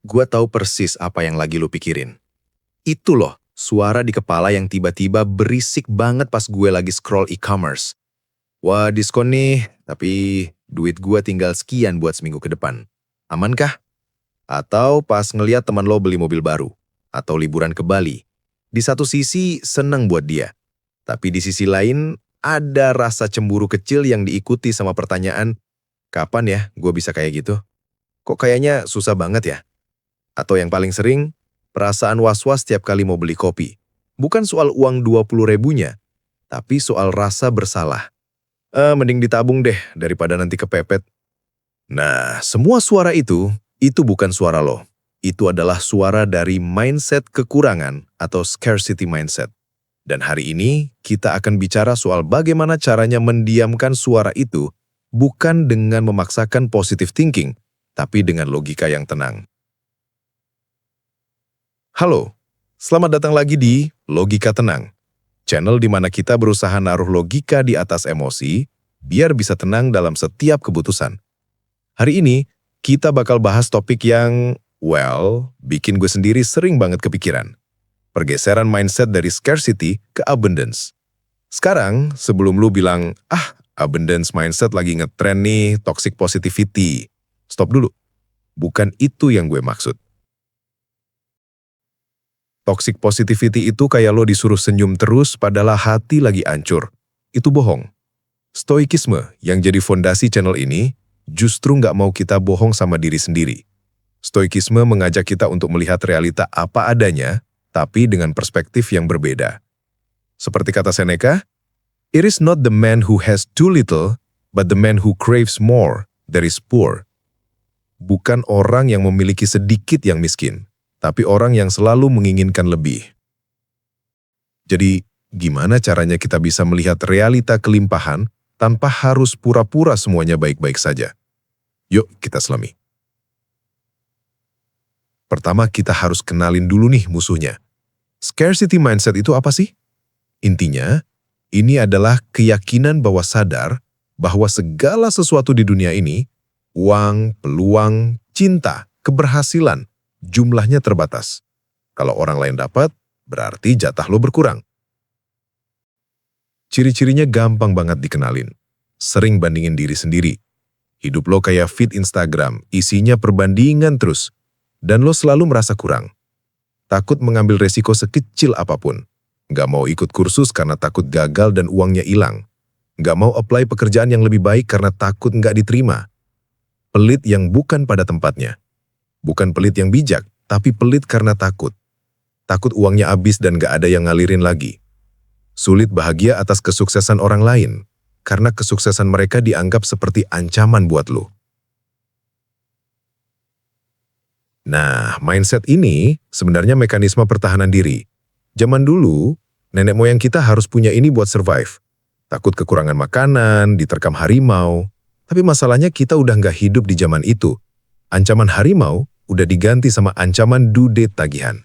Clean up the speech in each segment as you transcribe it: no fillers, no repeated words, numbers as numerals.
Gua tahu persis apa yang lagi lu pikirin. Itu loh, suara di kepala yang tiba-tiba berisik banget pas gue lagi scroll e-commerce. Wah, diskon nih, tapi duit gua tinggal sekian buat seminggu ke depan. Amankah? Atau pas ngeliat teman lo beli mobil baru, atau liburan ke Bali. Di satu sisi seneng buat dia, tapi di sisi lain ada rasa cemburu kecil yang diikuti sama pertanyaan, kapan ya gue bisa kayak gitu? Kok kayaknya susah banget ya? Atau yang paling sering, perasaan was-was tiap kali mau beli kopi. Bukan soal uang 20 ribunya, tapi soal rasa bersalah. Mending ditabung deh daripada nanti kepepet. Nah, semua suara itu bukan suara lo. Itu adalah suara dari mindset kekurangan atau scarcity mindset. Dan hari ini kita akan bicara soal bagaimana caranya mendiamkan suara itu bukan dengan memaksakan positive thinking, tapi dengan logika yang tenang. Halo, selamat datang lagi di Logika Tenang, channel di mana kita berusaha naruh logika di atas emosi biar bisa tenang dalam setiap keputusan. Hari ini kita bakal bahas topik yang, bikin gue sendiri sering banget kepikiran. Pergeseran mindset dari scarcity ke abundance. Sekarang, sebelum lu bilang, abundance mindset lagi ngetrend nih, toxic positivity. Stop dulu. Bukan itu yang gue maksud. Toxic positivity itu kayak lo disuruh senyum terus padahal hati lagi hancur. Itu bohong. Stoikisme yang jadi fondasi channel ini justru nggak mau kita bohong sama diri sendiri. Stoikisme mengajak kita untuk melihat realita apa adanya, tapi dengan perspektif yang berbeda. Seperti kata Seneca, "It is not the man who has too little, but the man who craves more that is poor." Bukan orang yang memiliki sedikit yang miskin, tapi orang yang selalu menginginkan lebih. Jadi, gimana caranya kita bisa melihat realita kelimpahan tanpa harus pura-pura semuanya baik-baik saja? Yuk, kita selami. Pertama, kita harus kenalin dulu nih musuhnya. Scarcity mindset itu apa sih? Intinya, ini adalah keyakinan bahwa sadar bahwa segala sesuatu di dunia ini, uang, peluang, cinta, keberhasilan, jumlahnya terbatas. Kalau orang lain dapat, berarti jatah lo berkurang. Ciri-cirinya gampang banget dikenalin. Sering bandingin diri sendiri. Hidup lo kayak feed Instagram, isinya perbandingan terus. Dan lo selalu merasa kurang. Takut mengambil resiko sekecil apapun. Nggak mau ikut kursus karena takut gagal dan uangnya hilang. Nggak mau apply pekerjaan yang lebih baik karena takut nggak diterima. Pelit yang bukan pada tempatnya. Bukan pelit yang bijak, tapi pelit karena takut. Takut uangnya habis dan nggak ada yang ngalirin lagi. Sulit bahagia atas kesuksesan orang lain, karena kesuksesan mereka dianggap seperti ancaman buat lo. Nah, mindset ini sebenarnya mekanisme pertahanan diri. Zaman dulu, nenek moyang kita harus punya ini buat survive. Takut kekurangan makanan, diterkam harimau. Tapi masalahnya kita udah nggak hidup di zaman itu. Ancaman harimau udah diganti sama ancaman due date tagihan.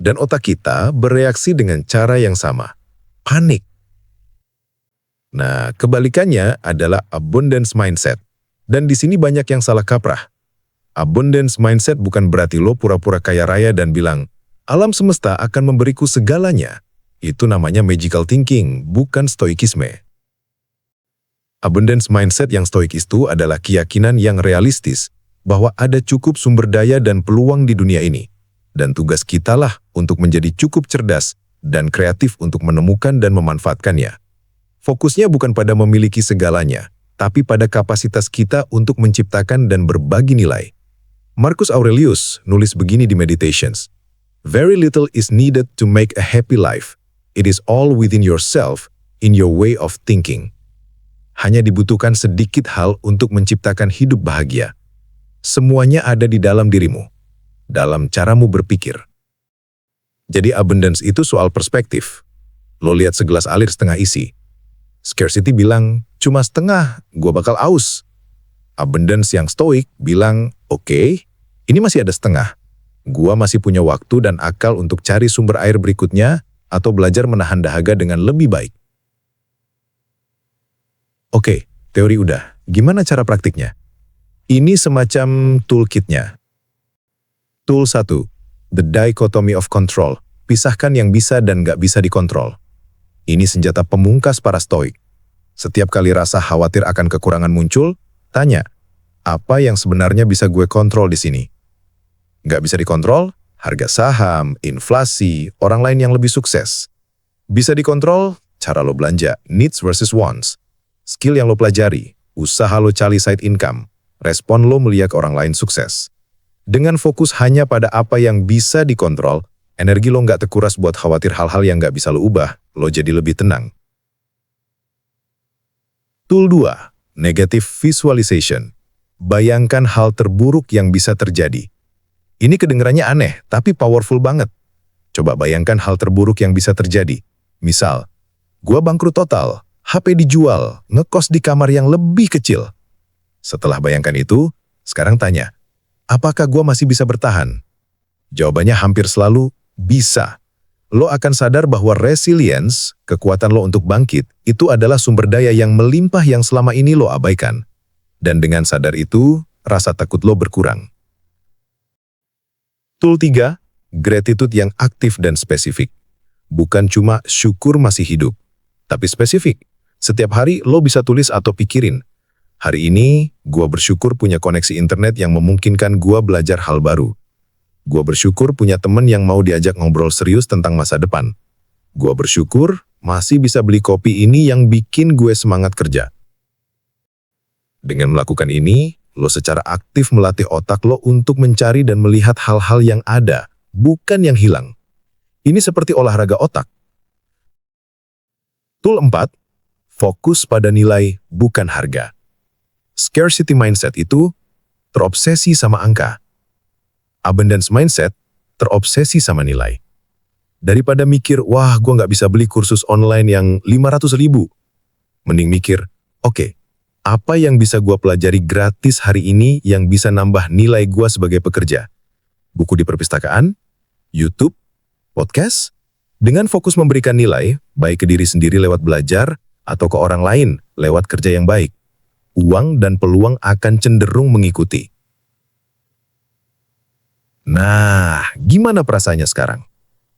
Dan otak kita bereaksi dengan cara yang sama. Panik. Nah, kebalikannya adalah abundance mindset. Dan di sini banyak yang salah kaprah. Abundance mindset bukan berarti lo pura-pura kaya raya dan bilang, alam semesta akan memberiku segalanya. Itu namanya magical thinking, bukan stoikisme. Abundance mindset yang stoik itu adalah keyakinan yang realistis bahwa ada cukup sumber daya dan peluang di dunia ini. Dan tugas kitalah untuk menjadi cukup cerdas dan kreatif untuk menemukan dan memanfaatkannya. Fokusnya bukan pada memiliki segalanya, tapi pada kapasitas kita untuk menciptakan dan berbagi nilai. Marcus Aurelius nulis begini di Meditations, "Very little is needed to make a happy life. It is all within yourself, in your way of thinking." Hanya dibutuhkan sedikit hal untuk menciptakan hidup bahagia. Semuanya ada di dalam dirimu, dalam caramu berpikir. Jadi abundance itu soal perspektif. Lo lihat segelas air setengah isi. Scarcity bilang, cuma setengah, gua bakal aus. Abundance yang stoik bilang, oke, ini masih ada setengah. Gua masih punya waktu dan akal untuk cari sumber air berikutnya atau belajar menahan dahaga dengan lebih baik. Oke, teori udah. Gimana cara praktiknya? Ini semacam toolkitnya. Tool 1. The Dichotomy of Control. Pisahkan yang bisa dan nggak bisa dikontrol. Ini senjata pemungkas para stoik. Setiap kali rasa khawatir akan kekurangan muncul, tanya, apa yang sebenarnya bisa gue kontrol di sini? Nggak bisa dikontrol? Harga saham, inflasi, orang lain yang lebih sukses. Bisa dikontrol? Cara lo belanja, needs versus wants. Skill yang lo pelajari, usaha lo cari side income, respon lo melihat orang lain sukses. Dengan fokus hanya pada apa yang bisa dikontrol, energi lo nggak terkuras buat khawatir hal-hal yang nggak bisa lo ubah, lo jadi lebih tenang. Tool 2. Negative Visualization. Bayangkan hal terburuk yang bisa terjadi. Ini kedengarannya aneh, tapi powerful banget. Coba bayangkan hal terburuk yang bisa terjadi. Misal, gua bangkrut total, HP dijual, ngekos di kamar yang lebih kecil. Setelah bayangkan itu, sekarang tanya, apakah gua masih bisa bertahan? Jawabannya hampir selalu bisa. Lo akan sadar bahwa resilience, kekuatan lo untuk bangkit, itu adalah sumber daya yang melimpah yang selama ini lo abaikan. Dan dengan sadar itu, rasa takut lo berkurang. Tool 3, gratitude yang aktif dan spesifik. Bukan cuma syukur masih hidup, tapi spesifik. Setiap hari lo bisa tulis atau pikirin, hari ini gua bersyukur punya koneksi internet yang memungkinkan gua belajar hal baru. Gua bersyukur punya temen yang mau diajak ngobrol serius tentang masa depan. Gua bersyukur masih bisa beli kopi ini yang bikin gue semangat kerja. Dengan melakukan ini, lo secara aktif melatih otak lo untuk mencari dan melihat hal-hal yang ada, bukan yang hilang. Ini seperti olahraga otak. Tool 4. Fokus pada nilai, bukan harga. Scarcity mindset itu terobsesi sama angka. Abundance mindset terobsesi sama nilai. Daripada mikir, wah gue nggak bisa beli kursus online yang 500.000. Mending mikir, oke, apa yang bisa gue pelajari gratis hari ini yang bisa nambah nilai gue sebagai pekerja? Buku di perpustakaan, YouTube, podcast? Dengan fokus memberikan nilai, baik ke diri sendiri lewat belajar, atau ke orang lain lewat kerja yang baik, uang dan peluang akan cenderung mengikuti. Nah, gimana perasaannya sekarang?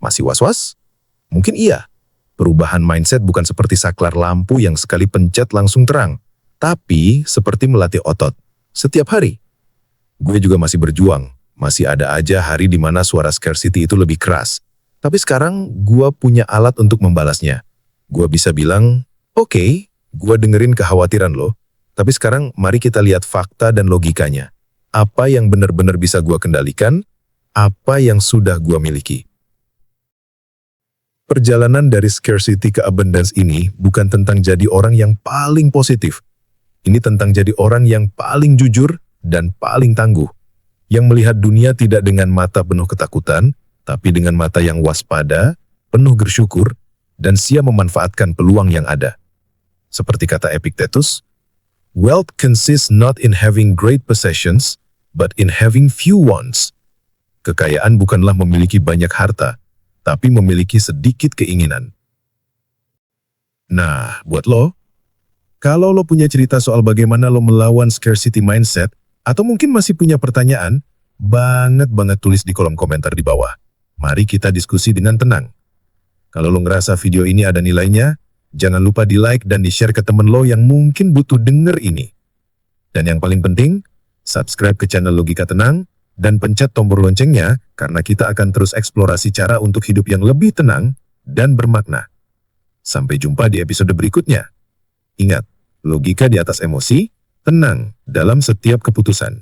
Masih was-was? Mungkin iya. Perubahan mindset bukan seperti saklar lampu yang sekali pencet langsung terang, tapi seperti melatih otot. Setiap hari. Gue juga masih berjuang. Masih ada aja hari di mana suara scarcity itu lebih keras. Tapi sekarang gue punya alat untuk membalasnya. Gue bisa bilang, oke, gue dengerin kekhawatiran lo, tapi sekarang mari kita lihat fakta dan logikanya. Apa yang benar-benar bisa gue kendalikan? Apa yang sudah gue miliki? Perjalanan dari scarcity ke abundance ini bukan tentang jadi orang yang paling positif. Ini tentang jadi orang yang paling jujur dan paling tangguh. Yang melihat dunia tidak dengan mata penuh ketakutan, tapi dengan mata yang waspada, penuh bersyukur, dan siap memanfaatkan peluang yang ada. Seperti kata Epictetus, wealth consists not in having great possessions, but in having few ones. Kekayaan bukanlah memiliki banyak harta, tapi memiliki sedikit keinginan. Nah, buat lo, kalau lo punya cerita soal bagaimana lo melawan scarcity mindset, atau mungkin masih punya pertanyaan, banget tulis di kolom komentar di bawah. Mari kita diskusi dengan tenang. Kalau lo ngerasa video ini ada nilainya, jangan lupa di-like dan di-share ke temen lo yang mungkin butuh denger ini. Dan yang paling penting, subscribe ke channel Logika Tenang, dan pencet tombol loncengnya karena kita akan terus eksplorasi cara untuk hidup yang lebih tenang dan bermakna. Sampai jumpa di episode berikutnya. Ingat, logika di atas emosi, tenang dalam setiap keputusan.